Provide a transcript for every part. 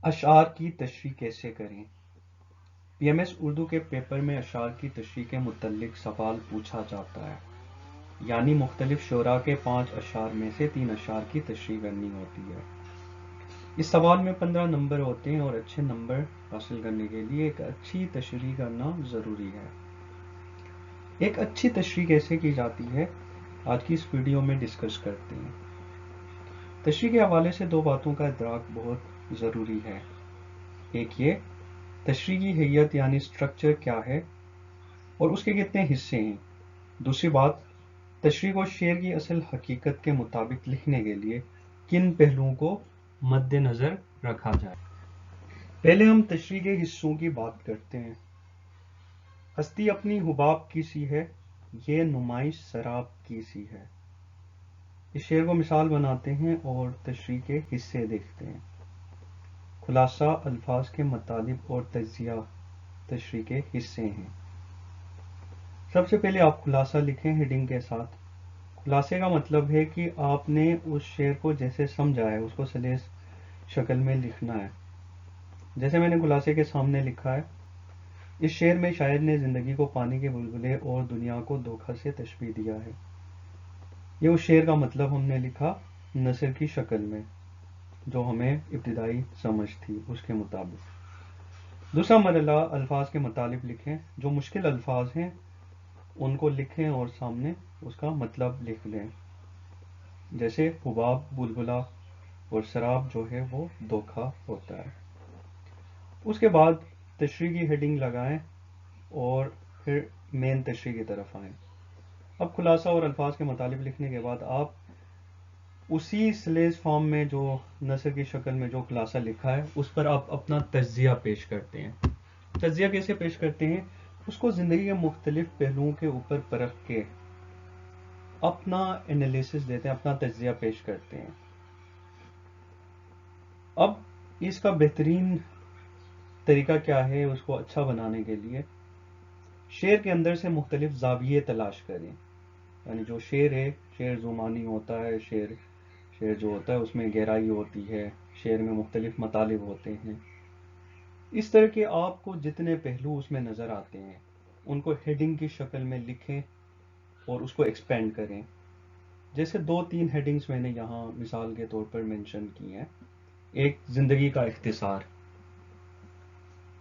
اشعار کی تشریح کیسے کریں؟ پی ایم ایس اردو کے پیپر میں اشعار کی تشریح کے متعلق سوال پوچھا جاتا ہے، یعنی مختلف شعراء کے 5 اشعار میں سے 3 اشعار کی تشریح کرنی ہوتی ہے۔ اس سوال میں 15 نمبر ہوتے ہیں اور اچھے نمبر حاصل کرنے کے لیے ایک اچھی تشریح کرنا ضروری ہے۔ ایک اچھی تشریح کیسے کی جاتی ہے، آج کی اس ویڈیو میں ڈسکس کرتے ہیں۔ تشریح کے حوالے سے 2 باتوں کا ادراک بہت ضروری ہے۔ ایک یہ، تشریح کی حیت یعنی سٹرکچر کیا ہے اور اس کے کتنے حصے ہیں۔ دوسری بات، تشریح کو شعر کی اصل حقیقت کے مطابق لکھنے کے لیے کن پہلوؤں کو مد نظر رکھا جائے۔ پہلے ہم تشریح کے حصوں کی بات کرتے ہیں۔ ہستی اپنی حباب کی سی ہے، یہ نمائش سراب کی سی ہے۔ اس شعر کو مثال بناتے ہیں اور تشریح کے حصے دیکھتے ہیں۔ خلاصہ، الفاظ کے مطالب اور تجزیہ تشریح کے حصے ہیں۔ سب سے پہلے آپ خلاصہ لکھیں ہیڈنگ کے ساتھ۔ خلاصے کا مطلب ہے کہ آپ نے اس شعر کو جیسے سمجھا ہے اس کو سلیس شکل میں لکھنا ہے۔ جیسے میں نے خلاصے کے سامنے لکھا ہے، اس شعر میں شاعر نے زندگی کو پانی کے بلبلے اور دنیا کو دھوکہ سے تشبیہ دیا ہے۔ یہ اس شعر کا مطلب ہم نے لکھا نثر کی شکل میں، جو ہمیں ابتدائی سمجھ تھی اس کے مطابق۔ دوسرا مرحلہ، الفاظ کے مطالب لکھیں۔ جو مشکل الفاظ ہیں ان کو لکھیں اور سامنے اس کا مطلب لکھ لیں، جیسے حباب بلبلا اور سراب جو ہے وہ دھوکہ ہوتا ہے۔ اس کے بعد تشریح کی ہیڈنگ لگائیں اور پھر مین تشریح کی طرف آئیں۔ اب خلاصہ اور الفاظ کے مطالب لکھنے کے بعد آپ اسی سلیس فارم میں جو نثر کی شکل میں جو خلاصہ لکھا ہے اس پر آپ اپنا تجزیہ پیش کرتے ہیں۔ تجزیہ کیسے پیش کرتے ہیں؟ اس کو زندگی کے مختلف پہلوؤں کے اوپر پرکھ کے اپنا انالیسس دیتے ہیں، اپنا تجزیہ پیش کرتے ہیں۔ اب اس کا بہترین طریقہ کیا ہے اس کو اچھا بنانے کے لیے؟ شعر کے اندر سے مختلف زاویے تلاش کریں، یعنی جو شعر ہے، شعر زمانی ہوتا ہے، شعر جو ہوتا ہے اس میں گہرائی ہوتی ہے، شعر میں مختلف مطالب ہوتے ہیں۔ اس طرح کے آپ کو جتنے پہلو اس میں نظر آتے ہیں ان کو ہیڈنگ کی شکل میں لکھیں اور اس کو ایکسپینڈ کریں۔ جیسے 2-3 ہیڈنگز میں نے یہاں مثال کے طور پر مینشن کی ہیں۔ ایک، زندگی کا اختصار۔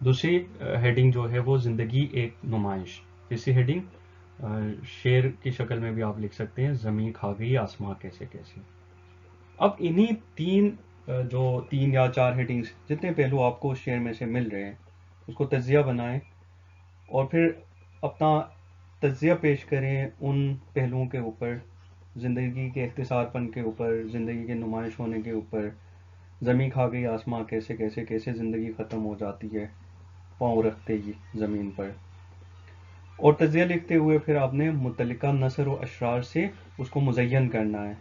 دوسری ہیڈنگ جو ہے وہ زندگی ایک نمائش۔ تیسری ہیڈنگ شعر کی شکل میں بھی آپ لکھ سکتے ہیں، زمین کھا گئی آسماں کیسے کیسے۔ اب انہی 3 یا 4 ہیڈنگز جتنے پہلو آپ کو اس شعر میں سے مل رہے ہیں اس کو تجزیہ بنائیں اور پھر اپنا تجزیہ پیش کریں ان پہلوؤں کے اوپر، زندگی کے اختصار پن کے اوپر، زندگی کے نمائش ہونے کے اوپر، زمین کھا گئی آسماں کیسے کیسے، کیسے زندگی ختم ہو جاتی ہے پاؤں رکھتے ہی زمین پر۔ اور تجزیہ لکھتے ہوئے پھر آپ نے متعلقہ نثر و اشعار سے اس کو مزین کرنا ہے،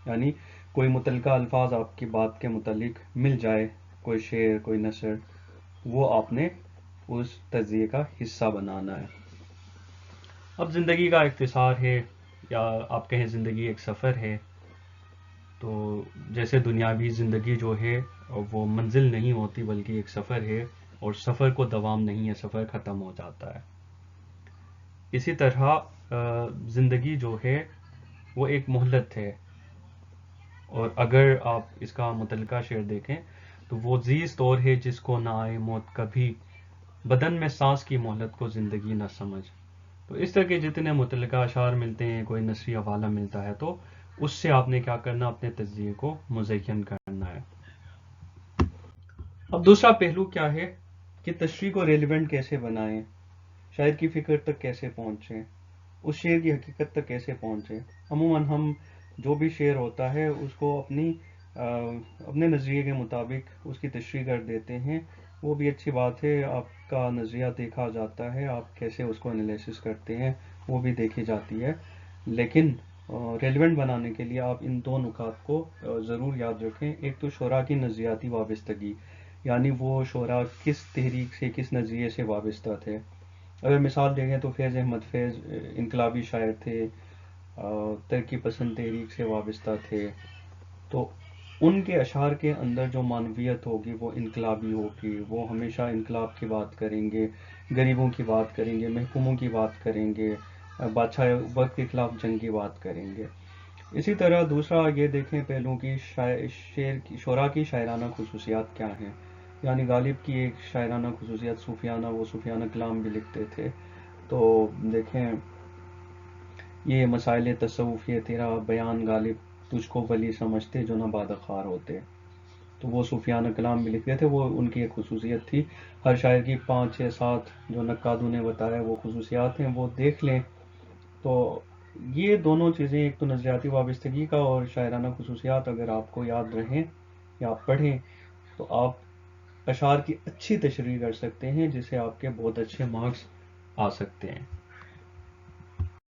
یعنی کوئی متعلقہ الفاظ آپ کی بات کے متعلق مل جائے، کوئی شعر، کوئی نثر، وہ آپ نے اس تجزیے کا حصہ بنانا ہے۔ اب زندگی کا اختصار ہے یا آپ کہیں زندگی ایک سفر ہے، تو جیسے دنیاوی زندگی جو ہے وہ منزل نہیں ہوتی بلکہ ایک سفر ہے، اور سفر کو دوام نہیں ہے، سفر ختم ہو جاتا ہے۔ اسی طرح زندگی جو ہے وہ ایک مہلت ہے، اور اگر آپ اس کا متعلقہ شعر دیکھیں تو وہ زیز طور ہے جس کو نہ آئے موت کبھی، بدن میں سانس کی مہلت کو زندگی نہ سمجھ۔ تو اس طرح کے جتنے متعلقہ اشعار ملتے ہیں، کوئی نثری حوالہ ملتا ہے، تو اس سے آپ نے کیا کرنا، اپنے تجزیے کو مزین کرنا ہے۔ اب دوسرا پہلو کیا ہے کہ تشریح کو ریلیونٹ کیسے بنائیں، شاعر کی فکر تک کیسے پہنچیں، اس شعر کی حقیقت تک کیسے پہنچیں۔ عموماً ہم جو بھی شعر ہوتا ہے اس کو اپنے نظریے کے مطابق اس کی تشریح کر دیتے ہیں، وہ بھی اچھی بات ہے، آپ کا نظریہ دیکھا جاتا ہے، آپ کیسے اس کو انالیسس کرتے ہیں وہ بھی دیکھی جاتی ہے، لیکن ریلیونٹ بنانے کے لیے آپ ان 2 نکات کو ضرور یاد رکھیں۔ ایک تو شعراء کی نظریاتی وابستگی، یعنی وہ شعراء کس تحریک سے، کس نظریے سے وابستہ تھے۔ اگر مثال دیکھیں تو فیض احمد فیض انقلابی شاعر تھے، ترقی پسند تحریک سے وابستہ تھے، تو ان کے اشعار کے اندر جو معنویت ہوگی وہ انقلابی ہوگی، وہ ہمیشہ انقلاب کی بات کریں گے، غریبوں کی بات کریں گے، محکوموں کی بات کریں گے، بادشاہ وقت کے خلاف جنگ کی بات کریں گے۔ اسی طرح دوسرا یہ دیکھیں پہلو کی شعراء کی شاعرانہ خصوصیات کیا ہیں۔ یعنی غالب کی ایک شاعرانہ خصوصیت صوفیانہ، وہ صوفیانہ کلام بھی لکھتے تھے۔ تو دیکھیں یہ مسائل تصوف، یہ تیرا بیان غالب، تجھ کو ولی سمجھتے جو نہ بادخار ہوتے، تو وہ صوفیانہ کلام بھی لکھتے تھے، وہ ان کی ایک خصوصیت تھی۔ ہر شاعر کی 5 6 7 جو نقادوں نے بتایا وہ خصوصیات ہیں، وہ دیکھ لیں۔ تو یہ دونوں چیزیں، ایک تو نظریاتی وابستگی کا اور شاعرانہ خصوصیات، اگر آپ کو یاد رہیں یا آپ پڑھیں تو آپ اشعار کی اچھی تشریح کر سکتے ہیں، جس سے آپ کے بہت اچھے مارکس آ سکتے ہیں۔